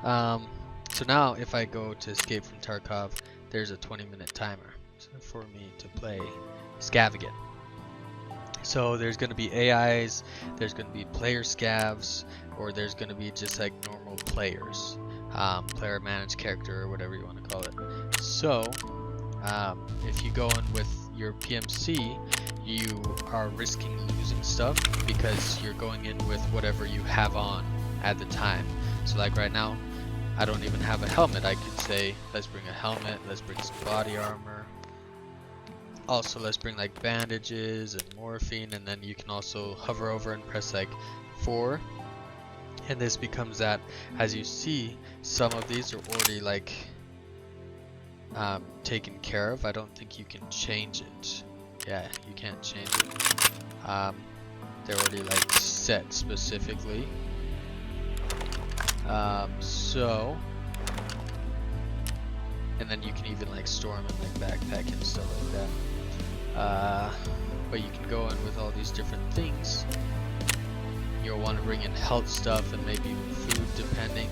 So now if I go to escape from Tarkov, there's a 20-minute timer for me to play scav again. So there's going to be AIs, there's going to be player scavs, or there's going to be just like normal players, player managed character or whatever you want to call it. So if you go in with your PMC, you are risking losing stuff because you're going in with whatever you have on at the time. So like right now, I don't even have a helmet. I could say, let's bring a helmet, let's bring some body armor. Also, let's bring like bandages and morphine, and then you can also hover over and press like 4. And this becomes that, as you see, some of these are already like taken care of. I don't think you can change it. Yeah, you can't change it. They're already like set specifically. And then you can even like store them in like backpack and stuff like that. But you can go in with all these different things. You'll want to bring in health stuff and maybe food depending.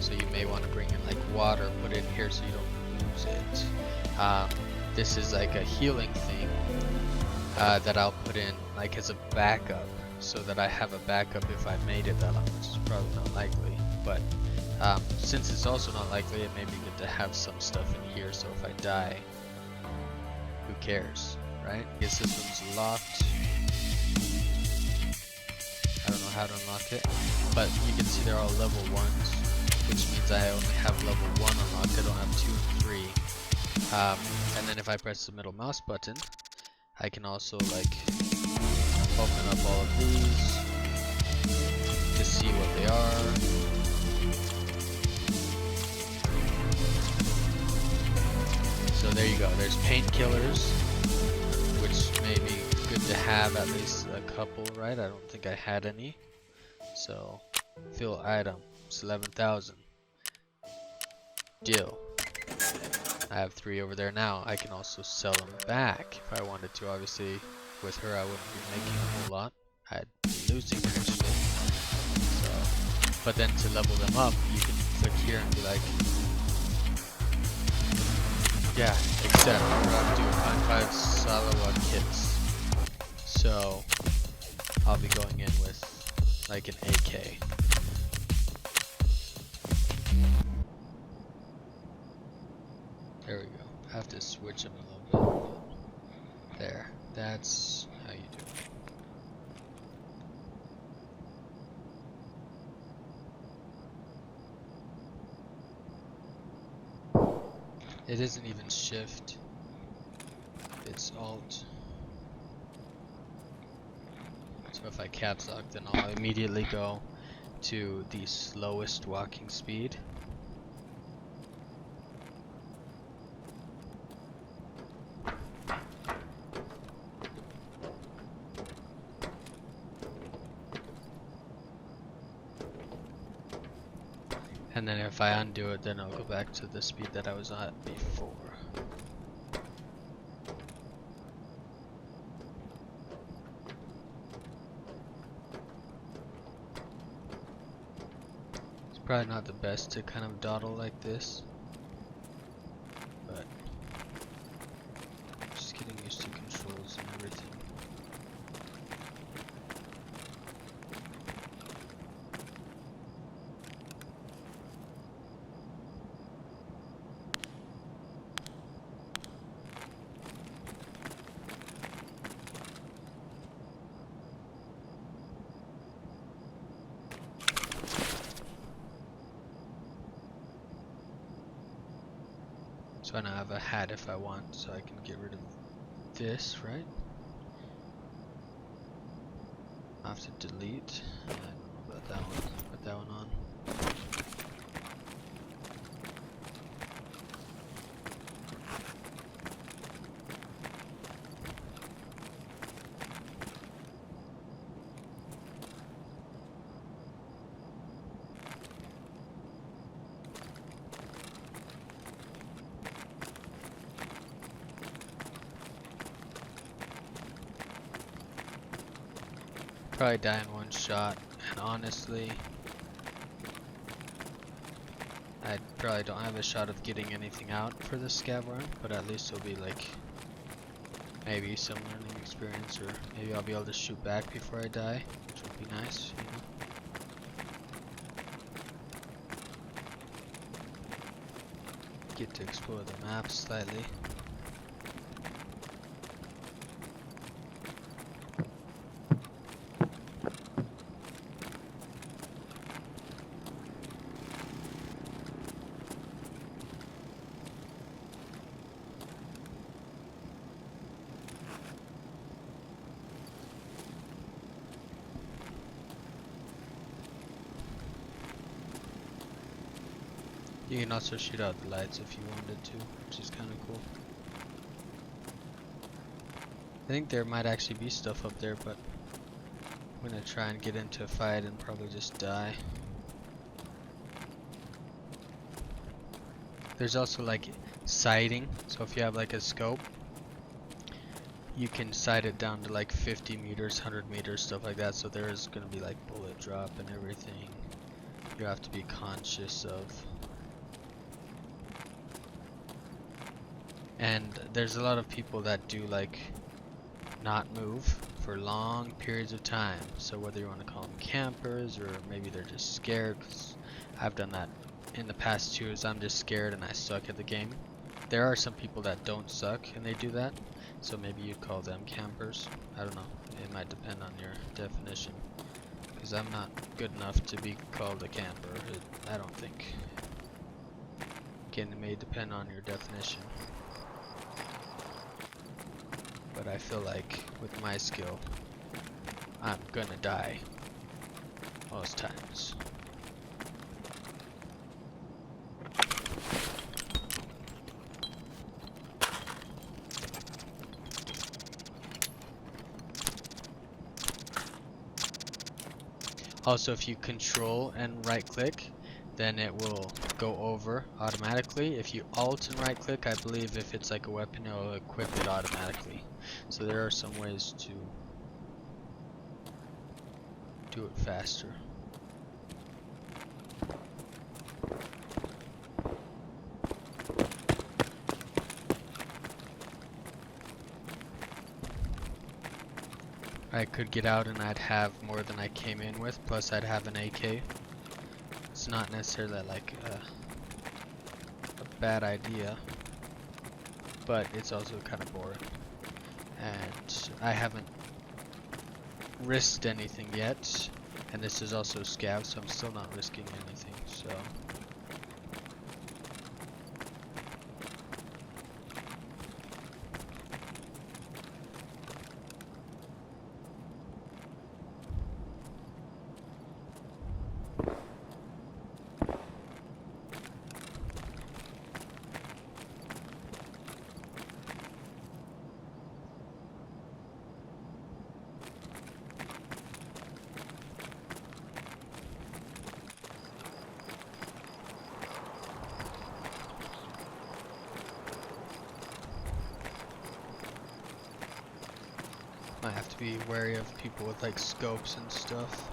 So you may want to bring in like water, put in here so you don't lose it. This is like a healing thing that I'll put in like as a backup, so that I have a backup if I may develop, which is probably not likely. But since it's also not likely, it may be good to have some stuff in here, so if I die, who cares, right? I guess this one's locked. I don't know how to unlock it, but you can see they're all level 1s, which means I only have level 1 unlocked. I don't have 2 and 3. And then if I press the middle mouse button, I can also like open up all of these to see what they are. So there you go, there's painkillers, which may be good to have at least a couple, right? I don't think I had any. So, fill item, it's 11,000. Deal. I have 3 over there now. I can also sell them back if I wanted to. Obviously, with her I wouldn't be making a whole lot. I'd be losing actually. So, but then to level them up, you can click here and be like, yeah, except we're up to 5 Salawa kits. So I'll be going in with like an AK. There we go. I have to switch them a little bit. There. That's how you do it. It isn't even shift. It's alt. So if I caps lock, then I'll immediately go to the slowest walking speed. And then if I undo it, then I'll go back to the speed that I was at before. It's probably not the best to kind of dawdle like this, but just getting used to controls and everything. So I now have a hat if I want, so I can get rid of this, right? I have to delete. I don't know about that one. Put that one on. Probably die in one shot, and honestly, I probably don't have a shot of getting anything out for this scav run, but at least it'll be like maybe some learning experience, or maybe I'll be able to shoot back before I die, which would be nice, you know. Get to explore the map slightly. You can also shoot out the lights if you wanted to, which is kind of cool. I think there might actually be stuff up there, but I'm gonna try and get into a fight and probably just die. There's also like sighting, so if you have like a scope, you can sight it down to like 50 meters, 100 meters, stuff like that, so there is gonna be like bullet drop and everything you have to be conscious of. And there's a lot of people that do like not move for long periods of time. So whether you want to call them campers or maybe they're just scared, 'cause I've done that in the past too, is I'm just scared and I suck at the game. There are some people that don't suck and they do that, so maybe you'd call them campers. I don't know, it might depend on your definition, because I'm not good enough to be called a camper, I don't think. Again, it may depend on your definition. But I feel like with my skill, I'm gonna die most times. Also, if you control and right click, then it will go over automatically. If you alt and right click, I believe if it's like a weapon, it will equip it automatically. So there are some ways to do it faster. I could get out and I'd have more than I came in with, plus I'd have an AK. It's not necessarily like a bad idea, but it's also kind of boring. And I haven't risked anything yet, and this is also scav, so I'm still not risking anything, so. I have to be wary of people with like scopes and stuff.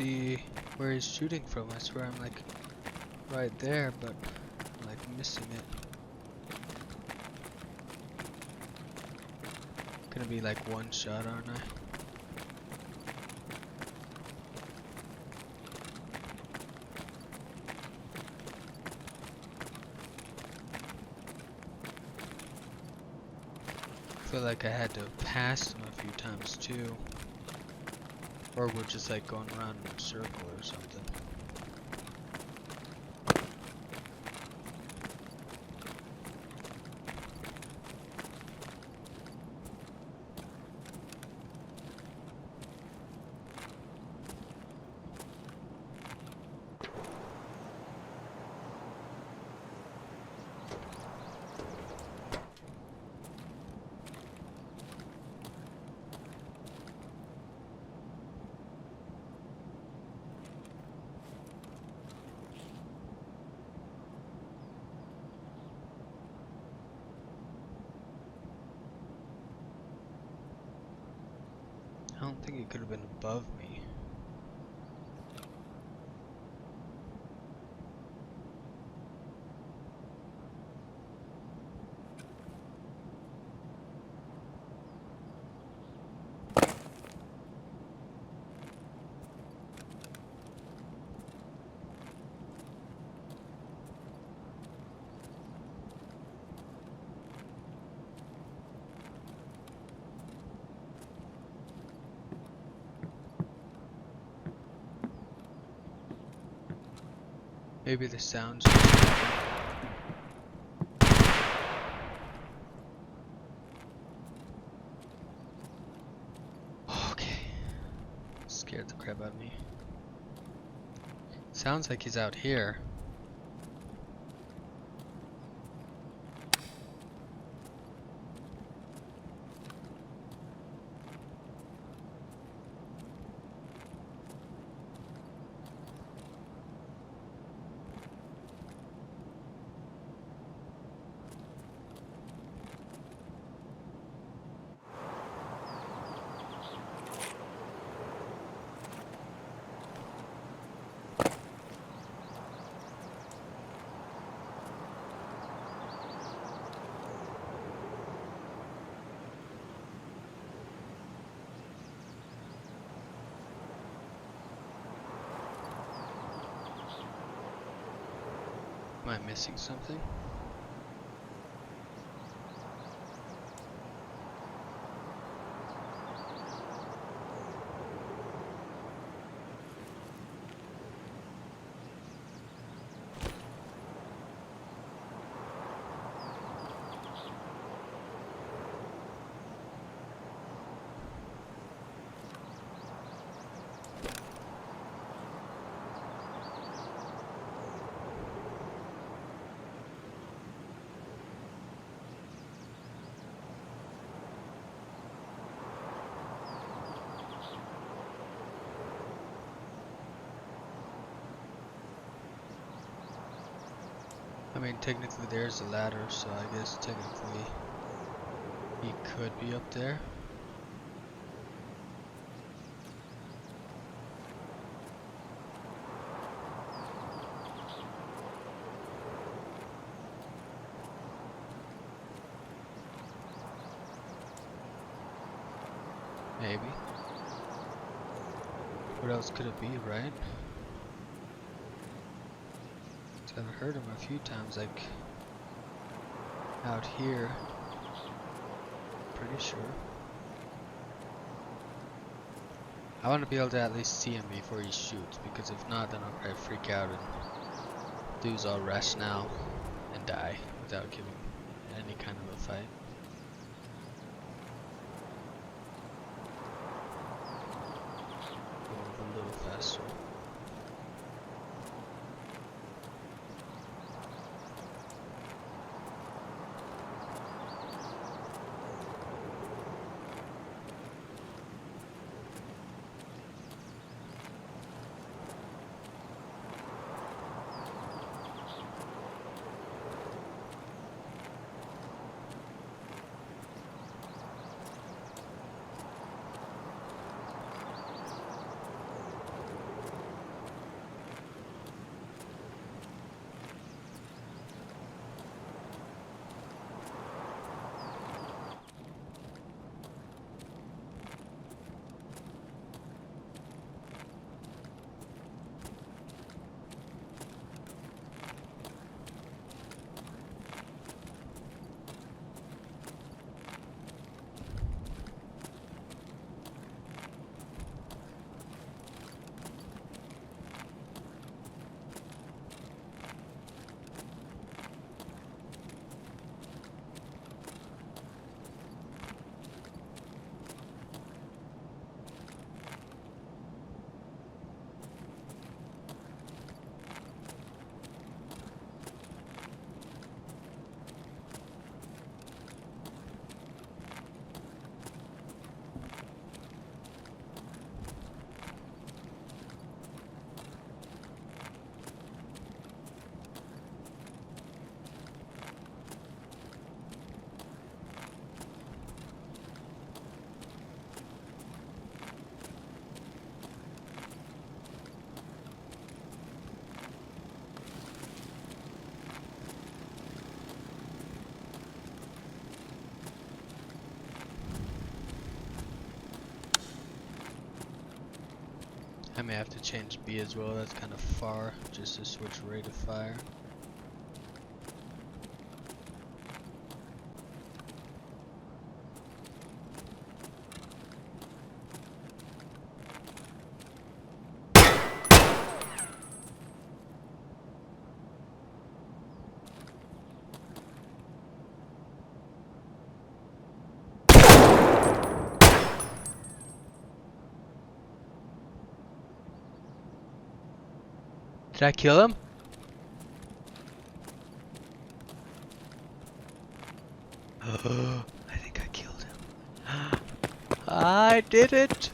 see where he's shooting from. I swear I'm like right there, but I'm like missing it. Gonna be like one shot, aren't I? I feel like I had to pass him a few times too. Or we're just like going around in a circle or something. I don't think it could have been above me. Maybe the sounds. Okay. Scared the crap out of me. Sounds like he's out here. Am I missing something? I mean, technically there's a ladder, so I guess technically he could be up there. Maybe. What else could it be, right? I've heard him a few times, like out here. Pretty sure. I want to be able to at least see him before he shoots, because if not, then I'll probably freak out and lose all rationale and die without giving any kind of a fight. Move a little faster. may have to change B as well, that's kind of far, just to switch rate of fire. Did I kill him? I think I killed him. I did it!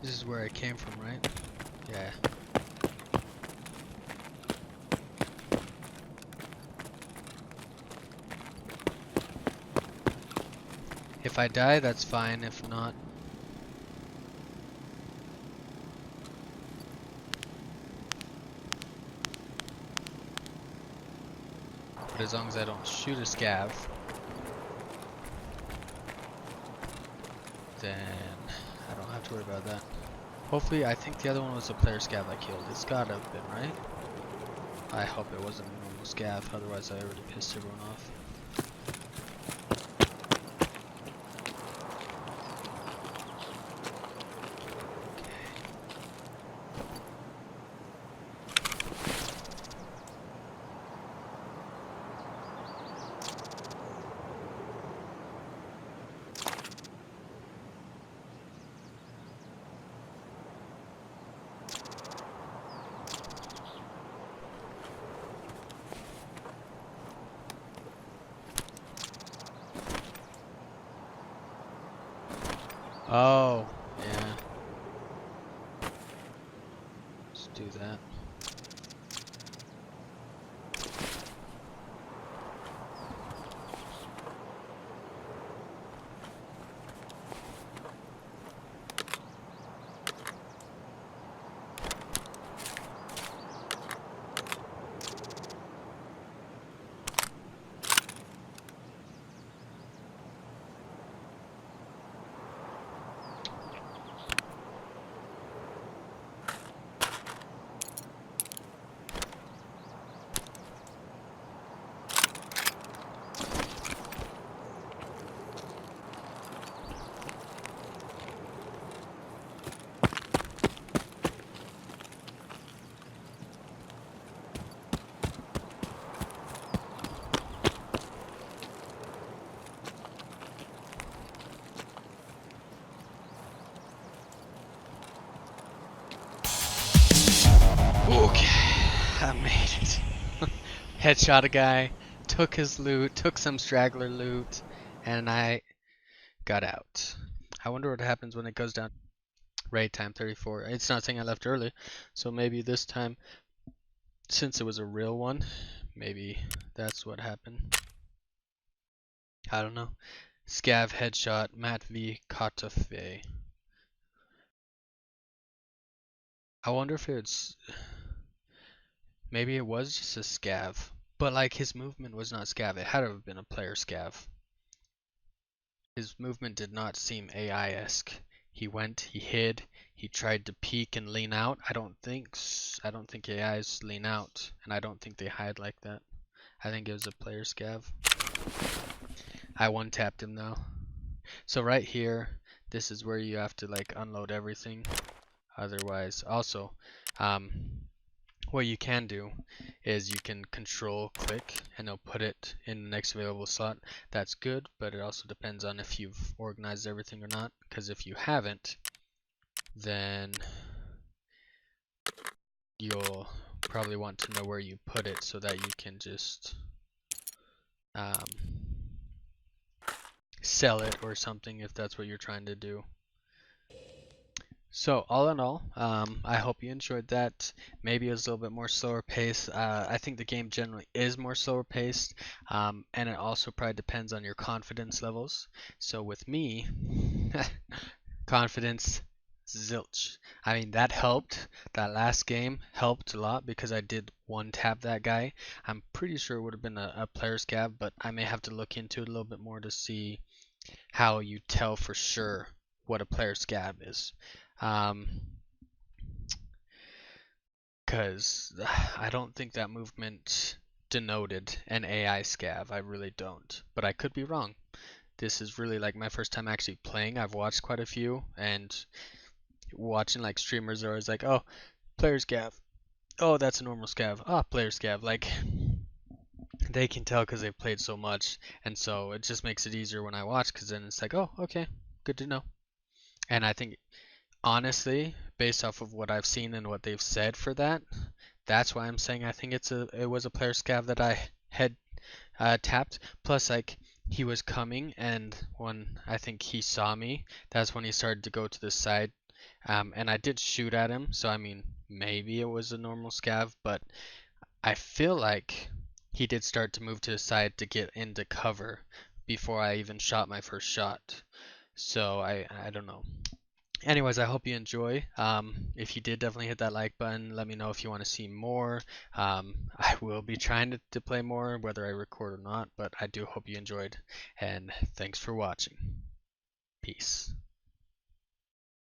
This is where I came from, right? Yeah. If I die, that's fine. If not... But as long as I don't shoot a scav, then I don't have to worry about that. Hopefully, I think the other one was a player scav I killed. It's gotta have been, right? I hope it wasn't a normal scav, otherwise I already pissed everyone off. Oh, yeah. Let's do that. Okay, I made it. Headshot a guy, took his loot, took some straggler loot, and I got out. I wonder what happens when it goes down. Raid time 34. It's not saying I left early, so maybe this time, since it was a real one, maybe that's what happened. I don't know. Scav headshot, Matt V. Kotafe. I wonder if it's... Maybe it was just a scav. But like his movement was not scav. It had to have been a player scav. His movement did not seem AI-esque. He went, he hid, he tried to peek and lean out. I don't think AIs lean out, and I don't think they hide like that. I think it was a player scav. I one-tapped him though. So right here, this is where you have to like unload everything. Otherwise, also, what you can do is you can control click and it'll put it in the next available slot. That's good, but it also depends on if you've organized everything or not, because if you haven't, then you'll probably want to know where you put it so that you can just sell it or something if that's what you're trying to do. So all in all, I hope you enjoyed that. Maybe it was a little bit more slower paced. I think the game generally is more slower paced, and it also probably depends on your confidence levels. So with me, confidence zilch. I mean, that helped. That last game helped a lot because I did one tap that guy. I'm pretty sure it would have been a player scav, but I may have to look into it a little bit more to see how you tell for sure what a player scav is. Because I don't think that movement denoted an AI scav. I really don't. But I could be wrong. This is really like my first time actually playing. I've watched quite a few, and watching like streamers are always like, oh, player scav. Oh, that's a normal scav. Ah, player scav. Like, they can tell because they've played so much. And so it just makes it easier when I watch because then it's like, oh, okay, good to know. And I think honestly, based off of what I've seen and what they've said for that, that's why I'm saying I think it was a player scav that I had tapped. Plus, like he was coming, and when I think he saw me, that's when he started to go to the side. And I did shoot at him, so I mean maybe it was a normal scav, but I feel like he did start to move to the side to get into cover before I even shot my first shot. So I don't know. Anyways, I hope you enjoy. If you did, definitely hit that like button. Let me know if you want to see more. I will be trying to play more, whether I record or not, but I do hope you enjoyed, and thanks for watching. Peace.